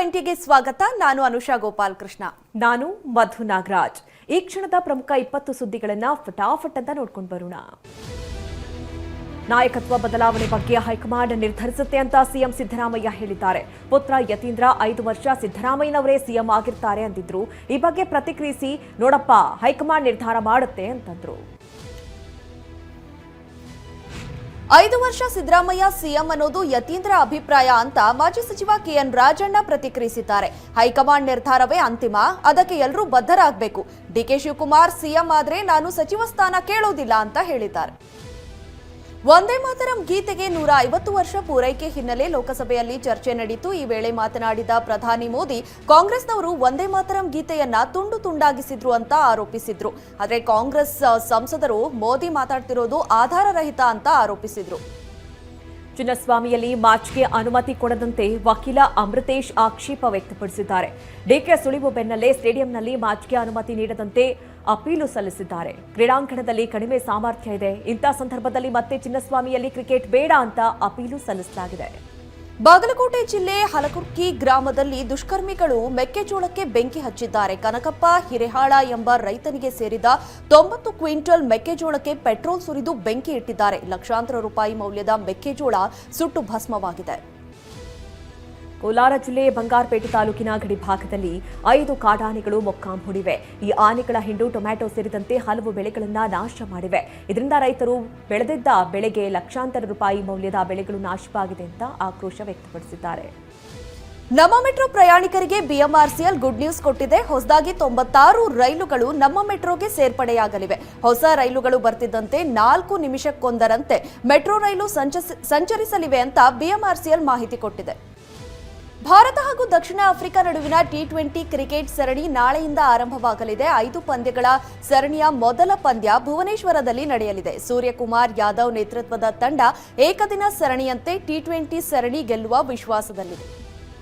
T20ಗೆ ಸ್ವಾಗತ. ನಾನು ಅನುಷಾ ಗೋಪಾಲ್ ಕೃಷ್ಣ. ನಾನು ಮಧು ನಾಗರಾಜ್. ಈ ಕ್ಷಣದ ಪ್ರಮುಖ 20 ಸುದ್ದಿಗಳನ್ನು ಫಟಾಫಟ್ ಅಂತ ನೋಡ್ಕೊಂಡು ಬರೋಣ. ನಾಯಕತ್ವ ಬದಲಾವಣೆ ಬಗ್ಗೆ ಹೈಕಮಾಂಡ್ ನಿರ್ಧರಿಸುತ್ತೆ ಅಂತ ಸಿಎಂ ಸಿದ್ದರಾಮಯ್ಯ ಹೇಳಿದ್ದಾರೆ. ಪುತ್ರ ಯತೀಂದ್ರ 5 ವರ್ಷ ಸಿದ್ದರಾಮಯ್ಯನವರೇ ಸಿಎಂ ಆಗಿರ್ತಾರೆ ಅಂದಿದ್ರು. ಈ ಬಗ್ಗೆ ಪ್ರತಿಕ್ರಿಯಿಸಿ ನೋಡಪ್ಪ ಹೈಕಮಾಂಡ್ ನಿರ್ಧಾರ ಮಾಡುತ್ತೆ ಅಂತಂದ್ರು. 5 ವರ್ಷ ಸಿದ್ದರಾಮಯ್ಯ ಸಿಎಂ ಅನ್ನೋದು ಯತೀಂದ್ರ ಅಭಿಪ್ರಾಯ ಅಂತ ಮಾಜಿ ಸಚಿವ ಕೆಎನ್ ರಾಜಣ್ಣ ಪ್ರತಿಕ್ರಿಯಿಸಿದ್ದಾರೆ. ಹೈಕಮಾಂಡ್ ನಿರ್ಧಾರವೇ ಅಂತಿಮ, ಅದಕ್ಕೆ ಎಲ್ಲರೂ ಬದ್ಧರಾಗಬೇಕು. ಡಿಕೆ ಶಿವಕುಮಾರ್ ಸಿಎಂ ಆದ್ರೆ ನಾನು ಸಚಿವ ಸ್ಥಾನ ಕೇಳೋದಿಲ್ಲ ಅಂತ ಹೇಳಿದ್ದಾರೆ. ವಂದೇ ಮಾತರಂ ಗೀತೆಗೆ 150 ವರ್ಷ ಪೂರೈಕೆ ಹಿನ್ನೆಲೆ ಲೋಕಸಭೆಯಲ್ಲಿ ಚರ್ಚೆ ನಡೆಯಿತು. ಈ ವೇಳೆ ಮಾತನಾಡಿದ ಪ್ರಧಾನಿ ಮೋದಿ, ಕಾಂಗ್ರೆಸ್ನವರು ವಂದೇ ಮಾತರಂ ಗೀತೆಯನ್ನ ತುಂಡು ತುಂಡಾಗಿಸಿದ್ರು ಅಂತ ಆರೋಪಿಸಿದ್ರು. ಆದರೆ ಕಾಂಗ್ರೆಸ್ ಸಂಸದರು ಮೋದಿ ಮಾತಾಡ್ತಿರೋದು ಆಧಾರರಹಿತ ಅಂತ ಆರೋಪಿಸಿದ್ರು. ಚಿನ್ನಸ್ವಾಮಿಯಲ್ಲಿ ಮಾರ್ಚ್ಗೆ ಅನುಮತಿ ಕೊಡದಂತೆ ವಕೀಲ ಅಮೃತೇಶ್ ಆಕ್ಷೇಪ ವ್ಯಕ್ತಪಡಿಸಿದ್ದಾರೆ. ಡಿಕೆ ಸುಳಿವು ಬೆನ್ನಲ್ಲೇ ಸ್ಟೇಡಿಯಂನಲ್ಲಿ ಮಾರ್ಚ್ಗೆ ಅನುಮತಿ ನೀಡದಂತೆ ಅಪೀಲು ಸಲ್ಲಿಸಿದ್ದಾರೆ. ಕ್ರೀಡಾಂಗಣದಲ್ಲಿ ಕಡಿಮೆ ಸಾಮರ್ಥ್ಯ ಇದೆ, ಇಂಥ ಸಂದರ್ಭದಲ್ಲಿ ಮತ್ತೆ ಚಿನ್ನಸ್ವಾಮಿಯಲ್ಲಿ ಕ್ರಿಕೆಟ್ ಬೇಡ ಅಂತ ಅಪೀಲು ಸಲ್ಲಿಸಲಾಗಿದೆ. ಬಾಗಲಕೋಟೆ ಜಿಲ್ಲೆ ಹಲಕುರ್ಕಿ ಗ್ರಾಮದಲ್ಲಿ ದುಷ್ಕರ್ಮಿಗಳು ಮೆಕ್ಕೆಜೋಳಕ್ಕೆ ಬೆಂಕಿ ಹಚ್ಚಿದ್ದಾರೆ. ಕನಕಪ್ಪ ಹಿರೇಹಾಳ ಎಂಬ ರೈತನಿಗೆ ಸೇರಿದ 90 ಕ್ವಿಂಟಲ್ ಮೆಕ್ಕೆಜೋಳಕ್ಕೆ ಪೆಟ್ರೋಲ್ ಸುರಿದು ಬೆಂಕಿ ಇಟ್ಟಿದ್ದಾರೆ. ಲಕ್ಷಾಂತರ ರೂಪಾಯಿ ಮೌಲ್ಯದ ಮೆಕ್ಕೆಜೋಳ ಸುಟ್ಟು ಭಸ್ಮವಾಗಿದೆ. ಕೋಲಾರ ಜಿಲ್ಲೆ ಬಂಗಾರಪೇಟೆ ತಾಲೂಕಿನ ಗಡಿ ಭಾಗದಲ್ಲಿ 5 ಕಾಡಾನೆಗಳು ಮೊಕ್ಕಾಂ ಹೂಡಿವೆ. ಈ ಆನೆಗಳ ಹಿಂಡು ಟೊಮ್ಯಾಟೊ ಸೇರಿದಂತೆ ಹಲವು ಬೆಳೆಗಳನ್ನು ನಾಶ ಮಾಡಿವೆ. ಇದರಿಂದ ರೈತರು ಬೆಳೆದಿದ್ದ ಬೆಳೆಗೆ ಲಕ್ಷಾಂತರ ರೂಪಾಯಿ ಮೌಲ್ಯದ ಬೆಳೆಗಳು ನಾಶವಾಗಿದೆ ಅಂತ ಆಕ್ರೋಶ ವ್ಯಕ್ತಪಡಿಸಿದ್ದಾರೆ. ನಮ್ಮ ಮೆಟ್ರೋ ಪ್ರಯಾಣಿಕರಿಗೆ ಬಿಎಂಆರ್ಸಿಎಲ್ ಗುಡ್ ನ್ಯೂಸ್ ಕೊಟ್ಟಿದೆ. ಹೊಸದಾಗಿ 96 ರೈಲುಗಳು ನಮ್ಮ ಮೆಟ್ರೋಗೆ ಸೇರ್ಪಡೆಯಾಗಲಿವೆ. ಹೊಸ ರೈಲುಗಳು ಬರ್ತಿದ್ದಂತೆ 4 ನಿಮಿಷಕ್ಕೊಂದರಂತೆ ಮೆಟ್ರೋ ರೈಲು ಸಂಚರಿಸಲಿವೆ ಅಂತ ಬಿಎಂಆರ್ಸಿಎಲ್ ಮಾಹಿತಿ ಕೊಟ್ಟಿದೆ. ಭಾರತ ಹಾಗೂ ದಕ್ಷಿಣ ಆಫ್ರಿಕಾ ನಡುವಿನ T20 ಕ್ರಿಕೆಟ್ ಸರಣಿ ನಾಳೆಯಿಂದ ಆರಂಭವಾಗಲಿದೆ. 5 ಪಂದ್ಯಗಳ ಸರಣಿಯ ಮೊದಲ ಪಂದ್ಯ ಭುವನೇಶ್ವರದಲ್ಲಿ ನಡೆಯಲಿದೆ. ಸೂರ್ಯಕುಮಾರ್ ಯಾದವ್ ನೇತೃತ್ವದ ತಂಡ ಏಕದಿನ ಸರಣಿಯಂತೆ T20 ಸರಣಿ ಗೆಲ್ಲುವ ವಿಶ್ವಾಸದಲ್ಲಿದೆ.